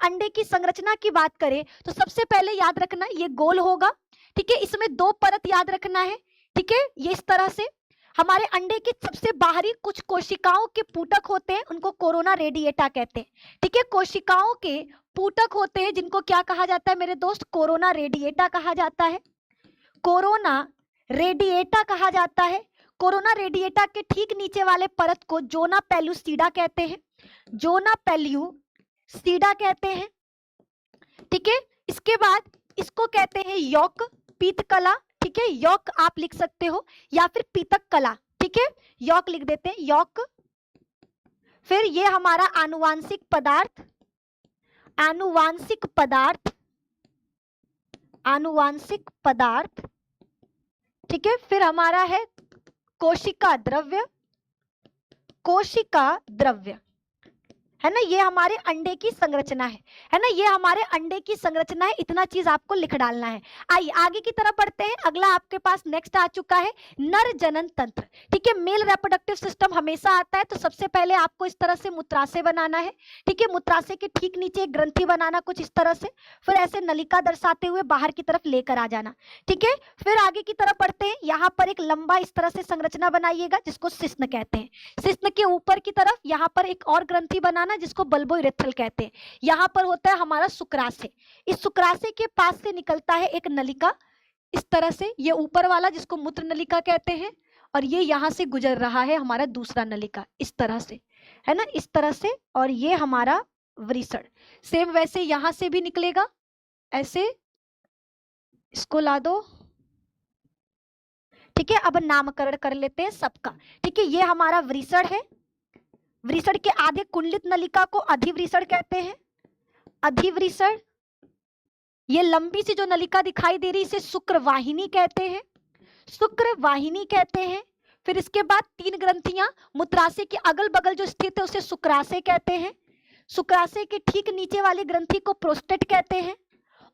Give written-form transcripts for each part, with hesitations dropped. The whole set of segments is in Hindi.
अंडे की संरचना की बात करें तो सबसे पहले याद रखना ये गोल होगा, ठीक है, इसमें 2 परत याद रखना है, ठीक है, ये इस तरह से। हमारे अंडे के सबसे बाहरी कुछ कोशिकाओं के पुटक होते हैं, उनको कोरोना रेडिएटा कहते हैं, ठीक है, कोशिकाओं के पुटक होते हैं जिनको क्या कहा जाता है मेरे दोस्त, कोरोना रेडिएटा कहा जाता है, कोरोना रेडिएटा कहा जाता है। कोरोना रेडिएटा के ठीक नीचे वाले परत को जोना पेलुसिडा कहते हैं, जोना पेल्यूसिडा कहते हैं, ठीक है। इसके बाद इसको कहते हैं यौक पीतकला, ठीक है, यौक आप लिख सकते हो या फिर पीतक कला, ठीक है, यौक लिख देते हैं, यौक। फिर ये हमारा आनुवांशिक पदार्थ, आनुवांशिक पदार्थ, आनुवांशिक पदार्थ, ठीक है। फिर हमारा है कोशिका द्रव्य, कोशिका द्रव्य, है ना, ये हमारे अंडे की संरचना है ना, ये हमारे अंडे की संरचना है, इतना चीज आपको लिख डालना है। आइए आगे की तरफ बढ़ते हैं। अगला आपके पास नेक्स्ट आ चुका है नर जनन तंत्र, ठीक है, मेल रिप्रोडक्टिव सिस्टम हमेशा आता है, तो सबसे पहले आपको इस तरह से मूत्राशय बनाना है, ठीक है, मूत्राशय के ठीक नीचे एक ग्रंथि बनाना कुछ इस तरह से, फिर ऐसे नलिका दर्शाते हुए बाहर की तरफ लेकर आ जाना, ठीक है। फिर आगे की तरफ बढ़ते हैं, यहाँ पर एक लंबा इस तरह से संरचना बनाइएगा जिसको शिश्न कहते हैं, शिश्न के ऊपर की तरफ यहाँ पर एक और ग्रंथि बनाना जिसको बल्बोइरेथ्रल कहते हैं, यहाँ पर होता है हमारा शुक्राशय, इस शुक्राशय के पास से निकलता है एक नलिका इस तरह से, ये ऊपर वाला जिसको मूत्र नलिका कहते हैं, और ये यहाँ से गुजर रहा है हमारा दूसरा नलिका इस तरह से, है ना, इस तरह से, और ये हमारा वृषण, सेम वैसे यहाँ से भी निकलेगा ऐसे, इसको ला दो, ठीक है। अब नामकरण कर लेते हैं सबका, ठीक है, ये हमारा वृषण है, वृषण के आधे कुंडलित नलिका को अधिवृषण कहते हैं, अधिवृषण। ये लंबी सी जो नलिका दिखाई दे रही इसे शुक्रवाहिनी कहते हैं, शुक्रवाहिनी कहते हैं। फिर इसके बाद 3 ग्रंथियां मूत्राशय के अगल बगल जो स्थित है उसे शुक्राशय कहते हैं, शुक्राशय के ठीक नीचे वाली ग्रंथि को प्रोस्टेट कहते हैं,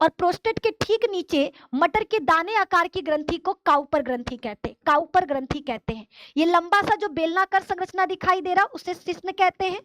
और प्रोस्टेट के ठीक नीचे मटर के दाने आकार की ग्रंथि को काउपर ग्रंथि कहते हैं, काउपर ग्रंथि कहते हैं। ये लंबा सा जो बेलनाकार संरचना दिखाई दे रहा उसे शिश्न कहते हैं।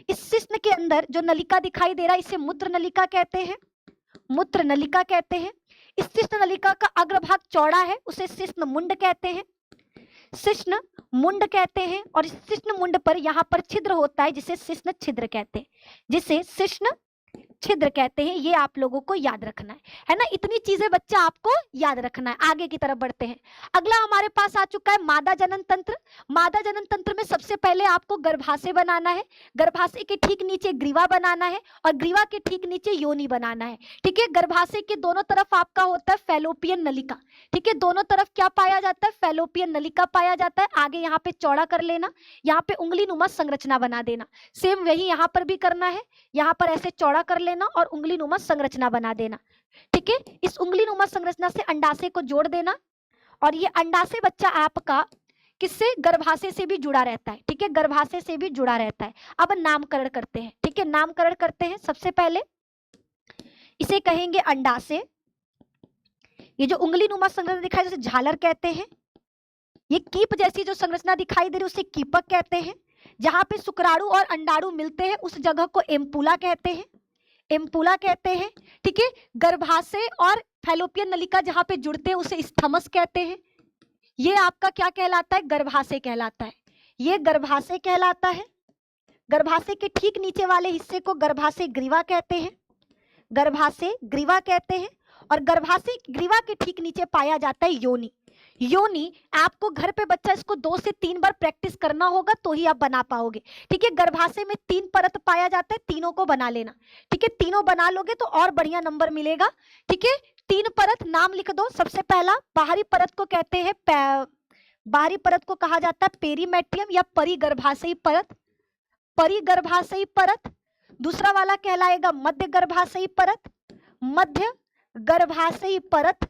इस शिश्न के अंदर जो नलिका दिखाई दे रहा है इसे मूत्र नलिका कहते हैं, मूत्र नलिका कहते हैं। इस शिश्न नलिका का अग्रभाग चौड़ा है उसे शिश्न मुंड कहते हैं, शिश्न मुंड कहते हैं। और इस शिश्न मुंड पर यहाँ पर छिद्र होता है जिसे शिश्न छिद्र कहते हैं, जिसे शिश्न छिद्र कहते हैं। ये आप लोगों को याद रखना है ना, इतनी चीजें बच्चा आपको याद रखना है। आगे की तरफ बढ़ते हैं। अगला हमारे पास आ चुका है मादा जनन तंत्र। मादा जनन तंत्र में सबसे पहले आपको गर्भाशय बनाना है, गर्भाशय के ठीक नीचे ग्रीवा बनाना है, और ग्रीवा के ठीक नीचे योनि बनाना है, ठीक है। गर्भाशय के दोनों तरफ आपका होता है फैलोपियन नलिका, ठीक है, दोनों तरफ क्या पाया जाता है, फैलोपियन नलिका पाया जाता है। आगे यहाँ पे चौड़ा कर लेना, यहाँ पे उंगली नुमा संरचना बना देना, सेम वही यहाँ पर भी करना है, यहाँ पर ऐसे चौड़ा कर लेना और उंगली नुमा संरचना बना देना, ठीक है। इस उंगली नुमा संरचना से अंडाशय को जोड़ देना, और ये अंडाशय बच्चा आपका किससे, गर्भाशय से भी जुड़ा रहता है, ठीक है, गर्भाशय से भी जुड़ा रहता है। अब नामकरण करते हैं, ठीक है, नामकरण करते हैं। सबसे पहले इसे कहेंगे अंडाशय, ये जो उंगली नुमा संरचना दिखाई दे उसे झालर कहते हैं। ये कीप जैसी जो संरचना दिखाई दे रही उसे कीपक कहते हैं। जहां पे शुक्राणु और अंडाणु मिलते हैं उस जगह को एम्पुला कहते हैं, एम्पुला कहते हैं, ठीक है। गर्भाशय और फैलोपियन नलिका जहां पे जुड़ते हैं उसे स्थमस कहते हैं। ये आपका क्या कहलाता है, गर्भाशय कहलाता है, ये गर्भाशय कहलाता है। गर्भाशय के ठीक नीचे वाले हिस्से को गर्भाशय ग्रीवा कहते हैं, गर्भाशय ग्रीवा कहते हैं। और गर्भाशय ग्रीवा के ठीक नीचे पाया जाता है योनि। योनि आपको घर पे बच्चा इसको 2 से 3 बार प्रैक्टिस करना होगा तो ही आप बना पाओगे, ठीक है। गर्भाशय में 3 परत पाया जाता है, तीनों को बना लेना, ठीक है, तीनों बना लोगे तो और बढ़िया नंबर मिलेगा, ठीक है। 3 परत नाम लिख दो। सबसे पहला बाहरी परत को कहते हैं बाहरी परत को कहा जाता है पेरीमेट्रियम या परिगर्भाशयी परत, परिगर्भाशयी परत। दूसरा वाला कहलाएगा मध्य गर्भाशयी परत, मध्य गर्भाशयी परत।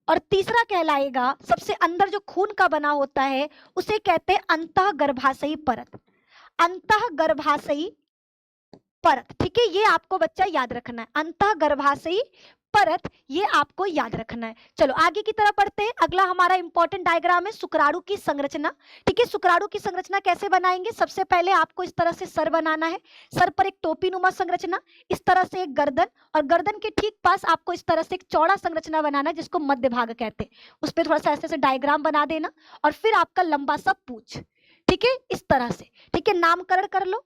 और तीसरा कहलाएगा सबसे अंदर जो खून का बना होता है उसे कहते हैं अंतः गर्भाशयी परत, अंतः गर्भाशयी परत, ठीक है। ये आपको बच्चा याद रखना है, अंतः गर्भाशयी परत, ये आपको याद रखना है। चलो आगे की तरफ बढ़ते हैं। अगला हमारा इंपॉर्टेंट डायग्राम है शुक्राणु की संरचना। ठीक है, शुक्राणु की संरचना कैसे बनाएंगे? सबसे पहले आपको इस तरह से सर बनाना है, सर पर एक टोपी नुमा संरचना, इस तरह से एक गर्दन, और गर्दन के ठीक पास आपको इस तरह से एक चौड़ा संरचना बनाना है जिसको मध्य भाग कहते हैं। उस पर थोड़ा सा ऐसे डायग्राम बना देना, और फिर आपका लंबा सा पूंछ। ठीक है, इस तरह से। ठीक है, नामकरण कर लो।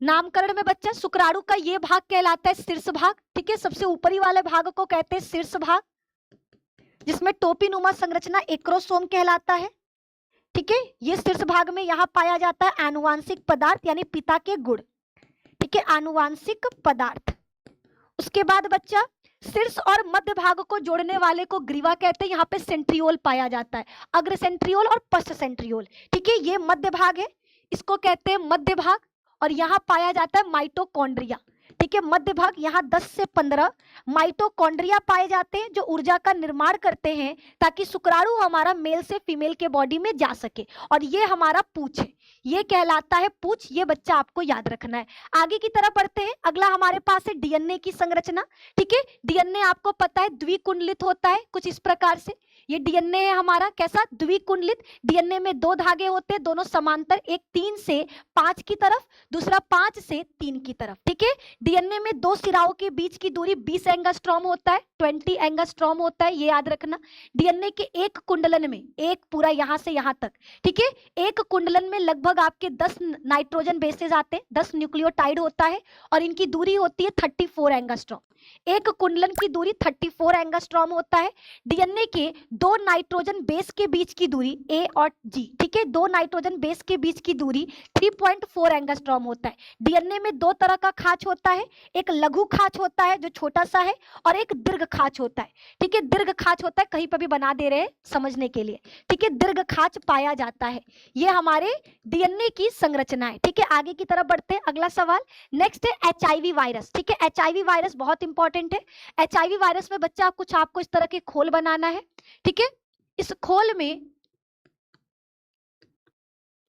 नामकरण में बच्चा शुक्राणु का ये भाग कहलाता है शीर्ष भाग। ठीक है, सबसे ऊपरी वाले भाग को कहते हैं शीर्ष भाग, जिसमें टोपी नुमा संरचना एक्रोसोम कहलाता है। ठीक है, ये शीर्ष भाग में यहाँ पाया जाता है आनुवांशिक पदार्थ यानी पिता के गुण। ठीक है, आनुवांशिक पदार्थ। उसके बाद बच्चा शीर्ष और मध्य भाग को जोड़ने वाले को ग्रीवा कहते हैं। यहाँ पे सेंट्रियोल पाया जाता है, अग्र सेंट्रियोल और पश्च सेंट्रियोल। ठीक है, ये मध्य भाग है, इसको कहते हैं मध्य भाग। और यहाँ पाया जाता है माइटोकॉन्ड्रिया। ठीक है, मध्य भाग, यहाँ 10 से 15 माइटोकॉन्ड्रिया पाए जाते हैं जो ऊर्जा का निर्माण करते हैं ताकि शुक्राणु हमारा मेल से फीमेल के बॉडी में जा सके। और ये हमारा पूंछ है, ये कहलाता है पूंछ। ये बच्चा आपको याद रखना है। आगे की तरफ बढ़ते हैं। अगला हमारे पास है डीएनए की संरचना। ठीक है, डीएनए आपको पता है द्विकुंडलित होता है कुछ इस प्रकार से। ये डीएनए है हमारा कैसा? द्विकुंडलित। डीएनए में 2 धागे होते हैं, दोनों समांतर, एक 3 से 5 की तरफ, दूसरा 5 से 3 की तरफ। ठीक है, डीएनए में 2 सिराओं के बीच की दूरी 20 एंगस्ट्रॉम होता है, 20 एंगस्ट्रॉम होता है, ये याद रखना। डीएनए के एक कुंडलन में, एक पूरा यहाँ से यहाँ तक, ठीक है, एक कुंडलन में लगभग आपके 10 नाइट्रोजन बेसेस आते हैं, 10 न्यूक्लियोटाइड होता है, और इनकी दूरी होती है 34 एंगस्ट्रॉम। एक कुंडलन की दूरी 34 एंगस्ट्रॉम होता है। डीएनए के 2 नाइट्रोजन बेस के बीच की दूरी ए और जी, ठीक है, 2 नाइट्रोजन बेस के बीच की दूरी 3.4 एंगस्ट्रॉम होता है। डीएनए में 2 तरह का खाच होता है, एक लघु खाच होता है जो छोटा सा है, और एक दीर्घ खाच होता है। ठीक है, दीर्घ खाच होता है, कहीं पर भी बना दे रहे हैं समझने के लिए। ठीक है, दीर्घ खाच पाया जाता है। ये हमारे डीएनए की संरचना है। ठीक है, आगे की तरफ बढ़ते हैं। अगला सवाल नेक्स्ट है एचआईवी वायरस। ठीक है, एचआईवी वायरस बहुत इंपॉर्टेंट है। एचआईवी वायरस में बच्चा कुछ आपको इस तरह के खोल बनाना है। ठीक है, इस खोल में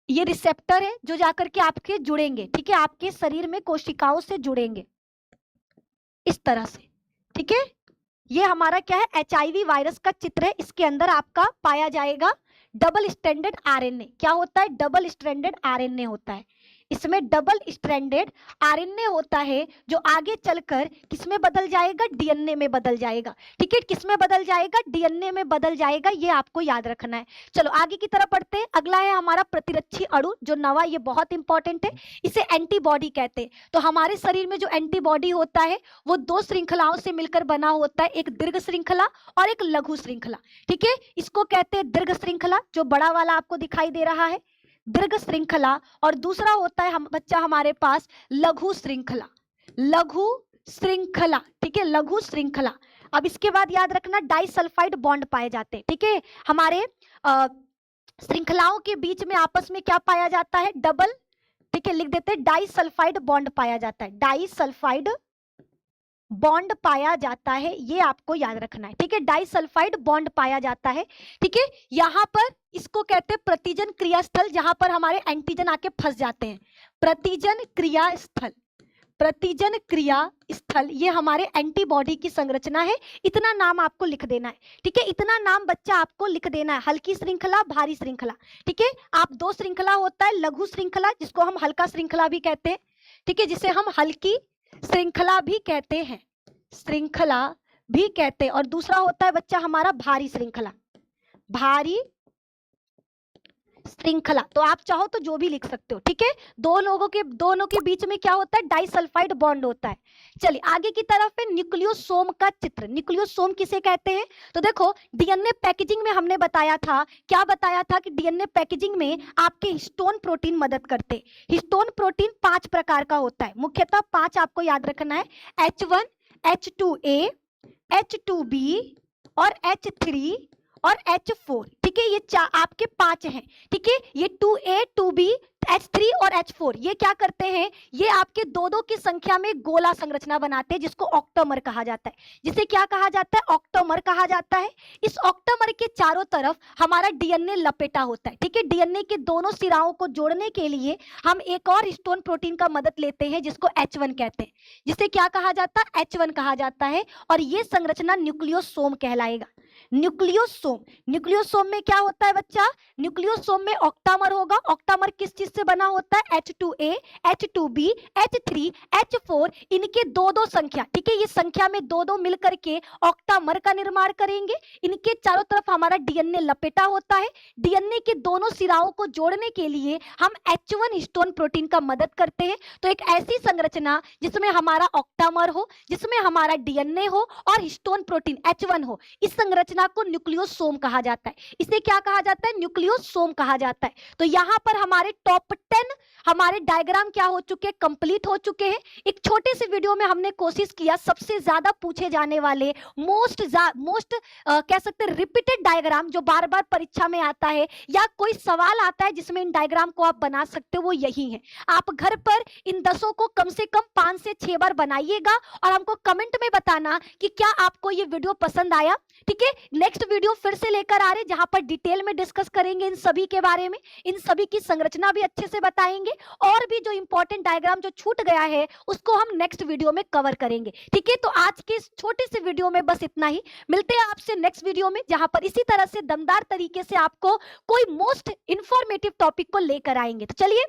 ये रिसेप्टर है जो जाकर के आपके जुड़ेंगे। ठीक है, आपके शरीर में कोशिकाओं से जुड़ेंगे इस तरह से। ठीक है, ये हमारा क्या है? एचआईवी वायरस का चित्र है। इसके अंदर आपका पाया जाएगा डबल स्ट्रैंडेड आरएनए। क्या होता है? डबल स्ट्रैंडेड आरएनए होता है। इसमें डबल स्ट्रैंडेड आरएनए होता है जो आगे चलकर किसमें बदल जाएगा? डीएनए में बदल जाएगा। ठीक है, किसमें बदल जाएगा? डीएनए में बदल जाएगा। ये आपको याद रखना है। चलो आगे की तरफ बढ़ते हैं। अगला है हमारा प्रतिरक्षी अणु जो नवा, ये बहुत इंपॉर्टेंट है। इसे एंटीबॉडी कहते हैं। तो हमारे शरीर में जो एंटीबॉडी होता है वो 2 श्रृंखलाओं से मिलकर बना होता है, एक दीर्घ श्रृंखला और एक लघु श्रृंखला। ठीक है, इसको कहते हैं दीर्घ श्रृंखला, जो बड़ा वाला आपको दिखाई दे रहा है, दीर्घ श्रृंखला। और दूसरा होता है बच्चा हमारे पास लघु श्रृंखला। लघु श्रृंखला, ठीक है, लघु श्रृंखला। अब इसके बाद याद रखना डाइसल्फाइड बॉन्ड पाए जाते हैं। ठीक है, हमारे श्रृंखलाओं के बीच में आपस में क्या पाया जाता है? डबल, ठीक है, लिख देते हैं डाइसल्फाइड बॉन्ड पाया जाता है। डाइसल्फाइड बॉन्ड पाया जाता है, ये आपको याद रखना है। ठीक है, डाइसल्फाइड बॉन्ड पाया जाता है। ठीक है, यहाँ पर इसको कहते हैं प्रतिजन क्रिया स्थल, जहां पर हमारे एंटीजन आके फंस जाते हैं। प्रतिजन क्रिया स्थल, प्रतिजन क्रिया स्थल, ये हमारे एंटीबॉडी की संरचना है। इतना नाम आपको लिख देना है। ठीक है, इतना नाम बच्चा आपको लिख देना है। हल्की श्रृंखला, भारी श्रृंखला। ठीक है, आप 2 श्रृंखला होता है, लघु श्रृंखला जिसको हम हल्का श्रृंखला भी कहते हैं। ठीक है, जिसे हम हल्की श्रृंखला भी कहते हैं, श्रृंखला भी कहते हैं। और दूसरा होता है बच्चा हमारा भारी श्रृंखला, भारी श्रृंखला। तो आप चाहो तो जो भी लिख सकते हो। ठीक है, दोनों के बीच में क्या होता है? डाइसल्फाइड बॉन्ड होता है। चलिए आगे की तरफ है न्यूक्लियोसोम का चित्र। न्यूक्लियोसोम किसे कहते हैं? तो देखो, डीएनए पैकेजिंग में हमने बताया था, क्या बताया था कि डीएनए पैकेजिंग में आपके हिस्टोन प्रोटीन मदद करते। हिस्टोन प्रोटीन 5 प्रकार का होता है, मुख्यतः 5 आपको याद रखना है। H1, H2A, H2B और H3 और H4, ठीक है, ये आपके 5 हैं, ठीक है। ये 2A 2B H3 और H4 ये क्या करते हैं, ये आपके दो दो की संख्या में गोला संरचना बनाते हैं, जिसको ऑक्टोमर कहा जाता है। जिसे क्या कहा जाता है, ऑक्टोमर कहा जाता है। इस ऑक्टोमर के चारों तरफ हमारा डीएनए लपेटा होता है, ठीक है। डीएनए के दोनों सिराओं को जोड़ने के लिए हम एक और हिस्टोन प्रोटीन का मदद लेते हैं, जिसको H1 कहते हैं, जिसे क्या कहा जाता है, H1 कहा जाता है। और ये संरचना न्यूक्लियोसोम कहलाएगा। न्यूक्लियोसोम, न्यूक्लियोसोम में क्या होता है बच्चा, न्यूक्लियोसोम में ऑक्टामर होगा। ऑक्टामर किस चीज से बना होता है, H2A H2B H3 H4, इनके दो दो संख्या, ठीक है, ये संख्या में दो दो मिलकर के ऑक्टामर का निर्माण करेंगे। इनके चारों तरफ हमारा डीएनए लपेटा होता है। डीएनए के दोनों सिराओं को जोड़ने के लिए हम H1 हिस्टोन प्रोटीन का मदद करते हैं। तो एक ऐसी संरचना जिसमें हमारा ऑक्टामर हो, जिसमें हमारा डीएनए हो और हिस्टोन प्रोटीन H1 हो, इस संरचना को न्यूक्लियोसोम कहा जाता है। इसे क्या कहा जाता है, न्यूक्लियोसोम कहा जाता है। तो यहां पर हमारे टॉप 10 हमारे डायग्राम क्या हो चुके हैं, कंप्लीट हो चुके हैं। एक छोटे से वीडियो में हमने कोशिश किया सबसे ज्यादा पूछे जाने वाले मोस्ट कह सकते हैं रिपीटेड डायग्राम, जो बार बार परीक्षा में आता है या कोई सवाल आता है जिसमें इन डायग्राम को आप बना सकते हो, वो यही है। आप घर पर इन 10 को कम से कम 5 से 6 बार बनाइएगा और हमको कमेंट में बताना कि क्या आपको ये वीडियो पसंद आया, ठीक है। नेक्स्ट वीडियो फिर से लेकर आ रहे, जहां पर डिटेल में डिस्कस करेंगे इन सभी के बारे में, इन सभी की संरचना भी अच्छे से बताएंगे, और भी जो इंपॉर्टेंट डायग्राम जो छूट गया है उसको हम नेक्स्ट वीडियो में कवर करेंगे, ठीक है। तो आज के इस छोटे से वीडियो में बस इतना ही। मिलते हैं आपसे नेक्स्ट वीडियो में, जहां पर इसी तरह से दमदार तरीके से आपको कोई मोस्ट इंफॉर्मेटिव टॉपिक को लेकर आएंगे। तो चलिए